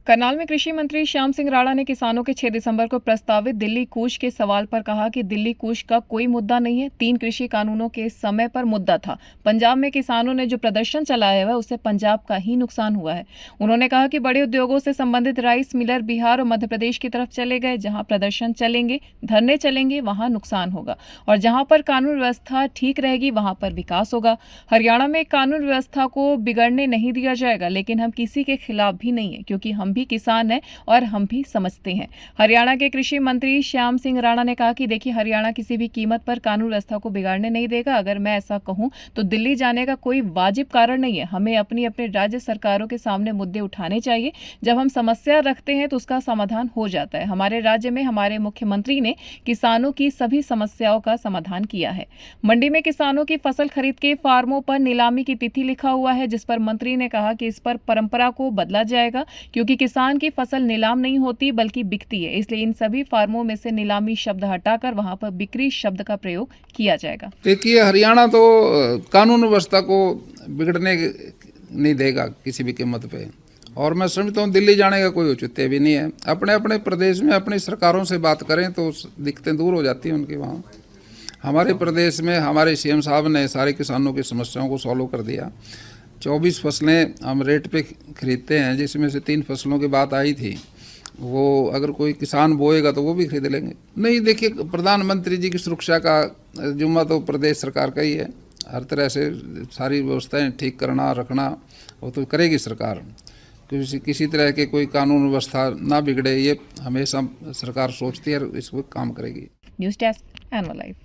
करनाल में कृषि मंत्री श्याम सिंह राणा ने किसानों के 6 दिसंबर को प्रस्तावित दिल्ली कूच के सवाल पर कहा कि दिल्ली कूच का कोई मुद्दा नहीं है। 3 कृषि कानूनों के समय पर मुद्दा था। पंजाब में किसानों ने जो प्रदर्शन चलाया है उससे पंजाब का ही नुकसान हुआ है। उन्होंने कहा कि बड़े उद्योगों से संबंधित राइस मिलर बिहार और मध्य प्रदेश की तरफ चले गए। जहां प्रदर्शन चलेंगे, धरने चलेंगे, वहां नुकसान होगा और जहां पर कानून व्यवस्था ठीक रहेगी वहां पर विकास होगा। हरियाणा में कानून व्यवस्था को बिगड़ने नहीं दिया जाएगा, लेकिन हम किसी के खिलाफ भी नहीं है, क्योंकि हम भी किसान हैं और हम भी समझते हैं। हरियाणा के कृषि मंत्री श्याम सिंह राणा ने कहा कि देखिए, हरियाणा किसी भी कीमत पर कानून व्यवस्था को बिगाड़ने नहीं देगा। अगर मैं ऐसा कहूं तो दिल्ली जाने का कोई वाजिब कारण नहीं है। हमें अपनी अपने राज्य सरकारों के सामने मुद्दे उठाने चाहिए। जब हम समस्या रखते हैं तो उसका समाधान हो जाता है। हमारे राज्य में हमारे मुख्यमंत्री ने किसानों की सभी समस्याओं का समाधान किया है। मंडी में किसानों की फसल खरीद के फार्मों पर नीलामी की तिथि लिखा हुआ है, जिस पर मंत्री ने कहा कि इस पर परंपरा को बदला जाएगा, क्योंकि किसान की फसल नीलाम नहीं होती बल्कि बिकती है। इसलिए इन सभी फार्मों में से नीलामी शब्द हटाकर वहां पर बिक्री शब्द का प्रयोग किया जाएगा। देखिए, हरियाणा तो कानून व्यवस्था को बिगड़ने नहीं देगा किसी भी कीमत पे, और मैं समझता हूँ दिल्ली जाने का कोई औचित्य भी नहीं है। अपने अपने प्रदेश में अपनी सरकारों से बात करें तो दिक्कतें दूर हो जाती हैं उनकी। वहाँ हमारे प्रदेश में हमारे सीएम साहब ने सारे किसानों की समस्याओं को सॉल्व कर दिया। 24 फसलें हम रेट पे खरीदते हैं, जिसमें से 3 फसलों की बात आई थी। वो अगर कोई किसान बोएगा तो वो भी खरीद लेंगे। नहीं, देखिए, प्रधानमंत्री जी की सुरक्षा का जिम्मा तो प्रदेश सरकार का ही है। हर तरह से सारी व्यवस्थाएं ठीक करना रखना वो तो करेगी सरकार। किसी तरह के कोई कानून व्यवस्था ना बिगड़े, ये हमेशा सरकार सोचती है और इसको काम करेगी। News desk, anvil live.